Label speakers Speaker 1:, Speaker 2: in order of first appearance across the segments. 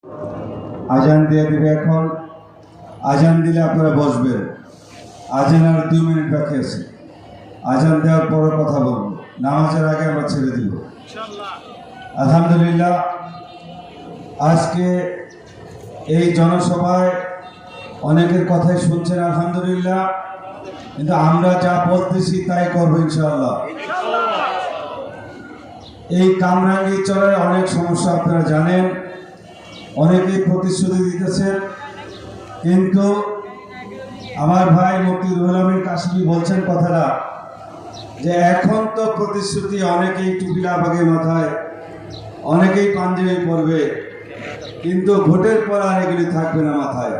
Speaker 1: আজান দিয়ে দিবে এখন। আজান দিলে আপনারা বসবেন। আজান আর 2 মিনিট বাকি আছে। আজান দেওয়ার পরে কথা বলবো, নামাজের আগে আমরা ছেড়ে দিব। আলহামদুলিল্লাহ, আজকে এই জনসভায় অনেকের কথাই শুনছেন আলহামদুলিল্লাহ, কিন্তু আমরা যা বলতেছি তাই করবো ইনশাআল্লাহ। এই কামরাঙ্গীরচরের অনেক সমস্যা আপনারা জানেন, অনেকেই প্রতিশ্রুতি দিতেছেন, কিন্তু আমার ভাই মুফতি রুহুল আমিন কাশিমি বলছেন কথাটা যে এখন তো প্রতিশ্রুতি, অনেকেই টুপিলা বাগে মাথায়, অনেকেই পাঞ্জাবি পরবে, কিন্তু ভোটের পর আর এগুলি থাকবে না মাথায়।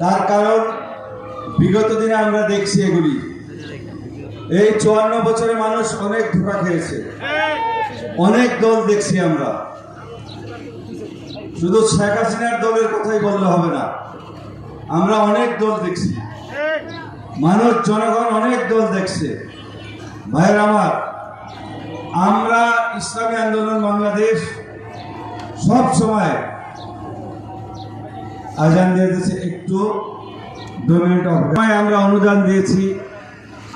Speaker 1: তার কারণ বিগত দিনে আমরা দেখছি এগুলি, এই 54 বছরে মানুষ অনেক ধোঁকা খেয়েছে, অনেক দল দেখছি আমরা। শুধু শেখ হাসিনার দলের কথাই বললে হবে না, আমরা অনেক দল দেখছি, মানুষ জনগণ অনেক দল দেখছে। ভাইয়ের আমার, আমরা ইসলামী আন্দোলন বাংলাদেশ সব সময় আজান দিয়ে দিয়েছে, একটু 2 মিনিট আমরা অনুদান দিয়েছি,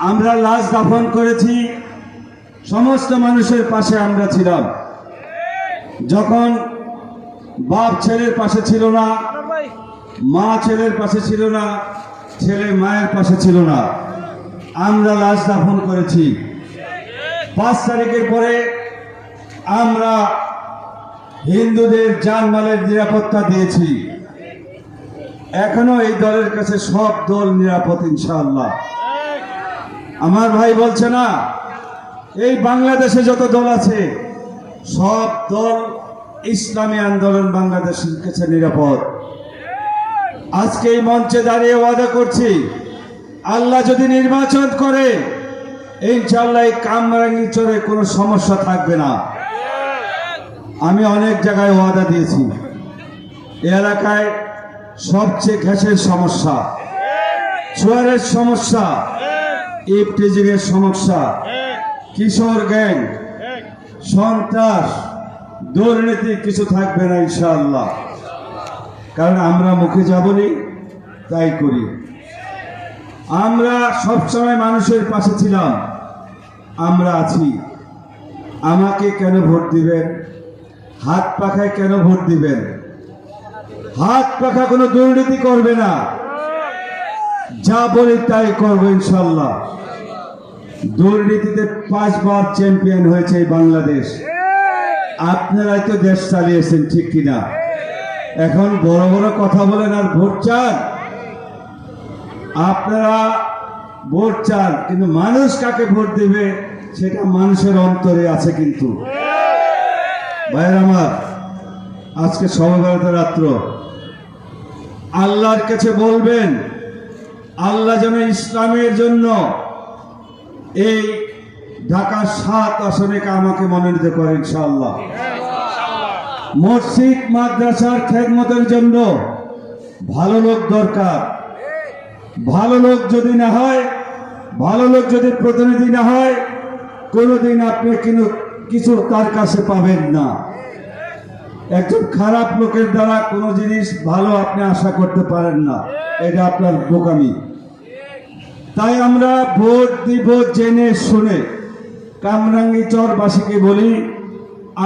Speaker 1: আমরা লাশ দাফন করেছি, সমস্ত মানুষের পাশে আমরা ছিলাম। যখন বাপ ছেলের পাশে ছিল না, মা ছেলের পাশে ছিল না, ছেলে মায়ের পাশে ছিল না, আমরা লাশ দাফন করেছি। 5 তারিখের পরে আমরা হিন্দুদের জানমালের নিরাপত্তা দিয়েছি। এখনো এই দলের কাছে সব দল নিরাপদ ইনশাআল্লাহ। আমার ভাই বলছে না, এই বাংলাদেশে যত দল আছে সব দল ইসলামী আন্দোলন বাংলাদেশের কাছে নিরাপদ। আজকে এই মঞ্চে দাঁড়িয়ে ওয়াদা করছি, আল্লাহ যদি নির্বাচন করে ইনশাআল্লাহ এই কামরাঙ্গীরচরে কোনো সমস্যা থাকবে না। আমি অনেক জায়গায় ওয়াদা দিয়েছি, এই এলাকায় সবচেয়ে গ্যাসের সমস্যা, চুয়ারের সমস্যা, ইফটিজিংয়ের সমস্যা, কিশোর গ্যাং, সন্ত্রাস, দুর্নীতি কিছু থাকবে না ইনশাআল্লাহ। কারণ আমরা মুখে যা বলি তাই করি। আমরা সবসময় মানুষের পাশে ছিলাম, আমরা আছি। আমাকে কেন ভোট দিবেন? হাত পাখায় কেন ভোট দিবেন? হাত পাখা কোনো দুর্নীতি করবে না, যা বলি তাই করবো ইনশাআল্লাহ। দুর্নীতিতে 5 বার চ্যাম্পিয়ন হয়েছে এই বাংলাদেশ। আপনারাই তো দেশ চালিয়েছেন, ঠিক কিনা? এখন বড় বড় কথা বলেন আর ভোট চান। আপনারা ভোট চান, কিন্তু মানুষ কাকে ভোট দিবে সেটা মানুষের অন্তরে আছে। কিন্তু ভাইয়ের আমার, আজকে সর্বভারত রাত্র আল্লাহর কাছে বলবেন, আল্লাহ যেন ইসলামের জন্য এই ঢাকা 7 আসনে আমাকে মনোনীত করে ইনশাআল্লাহ। মসজিদ মাদ্রাসার খেদমতের জন্য ভালো লোক দরকার। ভালো লোক যদি না হয়, ভালো লোক যদি প্রতিনিধি না হয়, কোনোদিন আপনি কিছু তার কাছে পাবেন না। একজন খারাপ লোকের দ্বারা কোনো জিনিস ভালো আপনি আশা করতে পারেন না, এটা আপনার বোকামি। তাই আমরা ভোট দিব জেনে শুনে। কামরাঙ্গীরচরবাসীকে বলি,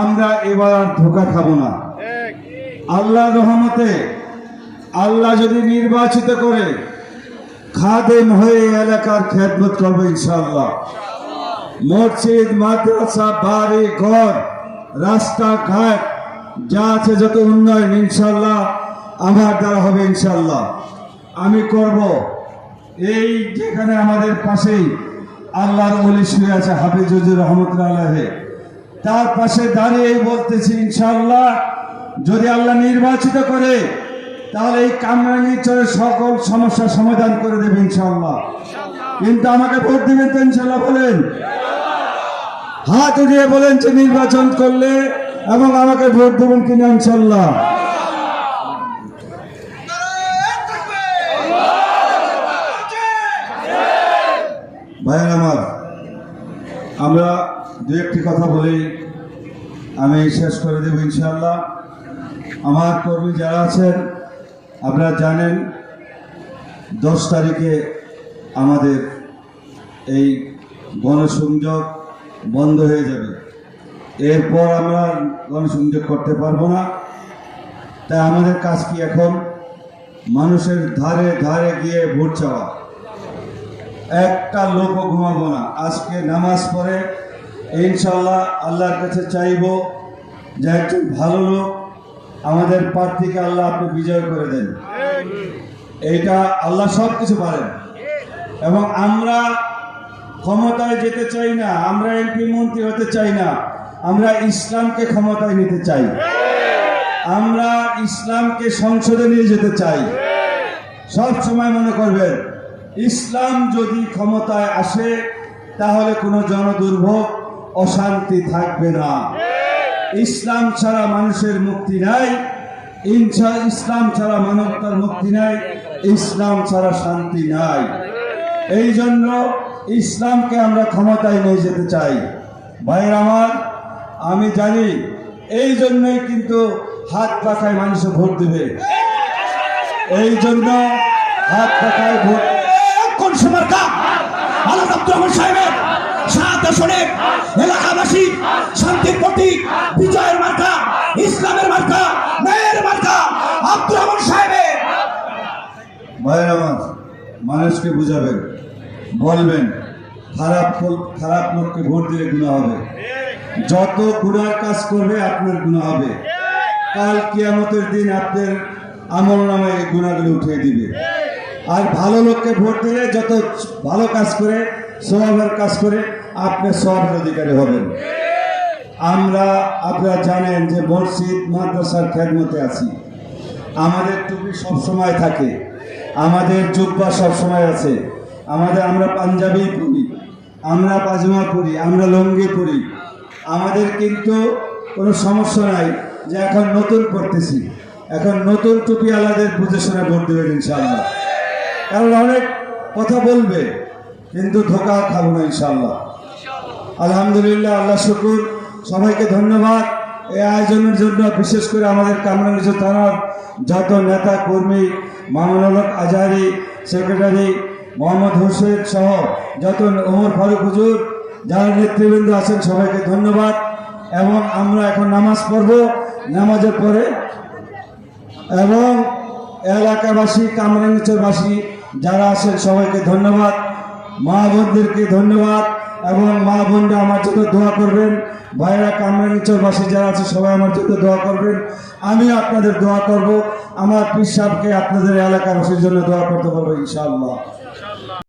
Speaker 1: আমরা এবার আর ধোঁকা খাবো না। আল্লাহ রহমতে আল্লাহ যদি নির্বাচিত করে খাদেম হয়ে এলাকার খেদমত করবো ইনশাআল্লাহ। মসজিদ, মাদ্রাসা, বাড়ি ঘর, রাস্তাঘাট যা আছে যত উন্নয়ন ইনশাআল্লাহ আমার দ্বারা হবে ইনশাআল্লাহ, আমি করব। এই যেখানে আমাদের পাশেই আল্লাহর ওলি শুয়ে আছে হাফিজুর রহমতুল্লাহ আলাইহি, তার পাশে দাঁড়িয়েই বলতেছি ইনশাআল্লাহ যদি আল্লাহ নির্বাচিত করে তাহলে এই কামরাঙ্গীরচরের সকল সমস্যার সমাধান করে দেবে ইনশাআল্লাহ। কিন্তু আমাকে ভোট দিবেন তো ইনশাআল্লাহ? বলেন, হাত উঠিয়ে বলেন যে নির্বাচন করলে এবং আমাকে ভোট দেবেন কিনা ইনশাআল্লাহ। ভাইয়ের আমার, আমরা 2-1টি কথা বলি, আমি শেষ করে দেব ইনশাআল্লাহ। আমার কর্মী যারা আছেন, আপনারা জানেন 10 তারিখে আমাদের এই গণসংযোগ বন্ধ হয়ে যাবে। এরপর আমরা গণসংযোগ করতে পারবো না। তাই আমাদের কাজ কি এখন? মানুষের ধারে ধারে গিয়ে ভোট চাওয়া। একটা লোকও ঘুমাবো না। আজকে নামাজ পড়ে ইনশাল্লাহ আল্লাহর কাছে চাইব যে একজন ভালো লোক আমাদের প্রার্থীকে আল্লাহ আপনি বিজয় করে দেন। এইটা আল্লাহ সব কিছু পারেন। এবং আমরা ক্ষমতায় যেতে চাই না, আমরা এমপি মন্ত্রী হতে চাই না, আমরা ইসলামকে ক্ষমতায় নিতে চাই, আমরা ইসলামকে সংসদে নিয়ে যেতে চাই। সব সময় মনে করবেন, ইসলাম যদি ক্ষমতায় আসে তাহলে কোনো জনদুর্ভোগ অশান্তি থাকবে না। ইসলাম ছাড়া মানুষের মুক্তি নাই, ইসলাম ছাড়া মানবতার মুক্তি নাই, ইসলাম ছাড়া শান্তি নাই। এই জন্য ইসলামকে আমরা ক্ষমতায় নিয়ে যেতে চাই। ভাইয়ের আমার, আমি জানি এই জন্যই কিন্তু হাত পাখায় মানুষ ভোট দেবে। এই জন্য হাত পাখায় ভোট।
Speaker 2: কোন সময় কাপ আলাদা আব্দুর রহমান সাহেবের 7 আসনের এলাকাবাসী শান্তির প্রতীক, বিজয়ের মার্কা, ইসলামের মার্কা, ন্যায়ের মার্কা আব্দুর রহমান সাহেবের।
Speaker 1: ভাইয়ের আমার, মানুষকে বুঝাবেন, বলবেন খারাপ লোককে ভোট দিলে গুনাহ হবে। যত গুনার কাজ করবে আপনার গুনাহ হবে। কাল কিয়ামতের দিন আপনার আমলনামায় এই গুনাহগুলো উঠিয়ে দিবে। আর ভালো লোককে ভোট দিলে যত ভালো কাজ করে, সওয়াবের কাজ করে, আপনি সওয়াবের অধিকারী হবেন। আপনারা জানেন যে মসজিদ মাদ্রাসার খেদমতে আছি। আমাদের টুপি সবসময় থাকে, আমাদের জুব্বা সবসময় আছে, আমরা পাঞ্জাবি পরি, আমরা পাজামা পরি, আমরা লুঙ্গি পরি। আমাদের কিন্তু কোনো সমস্যা নাই যে এখন নতুন করতেছি। এখন নতুন টুপি আলাদের বুঝে শুনে ভোট দেবেন ইনশাআল্লাহ। কারণ অনেক কথা বলবে, কিন্তু ধোকা খাবো না ইনশাআল্লাহ। আলহামদুলিল্লাহ, আল্লাহ শুকুর, সবাইকে ধন্যবাদ এই আয়োজনের জন্য। বিশেষ করে আমাদের কামরাঙ্গীরচর থানার যত নেতা কর্মী, মামুনুল হক আজহারি, সেক্রেটারি মোহাম্মদ হোসেন সহ যত ওমর ফারুক হুজুর, যারা নেতৃবৃন্দ আছেন, সবাইকে ধন্যবাদ। এবং আমরা এখন নামাজ পড়ব। নামাজের পরে এবং এলাকাবাসী, কামরাঙ্গীরচরবাসী যারা আছেন সবাইকে ধন্যবাদ। মা বোনদেরকে ধন্যবাদ। এবং মা বোনরা আমার জন্য দোয়া করবেন। ভাইরা কামরাঙ্গীরচরবাসী যারা আছে সবাই আমার জন্য দোয়া করবেন। আমি আপনাদের দোয়া করব। আমার পীর সাহেবকে আপনাদের এলাকাবাসীর জন্য দোয়া করতে পারবো ইনশাআল্লাহ।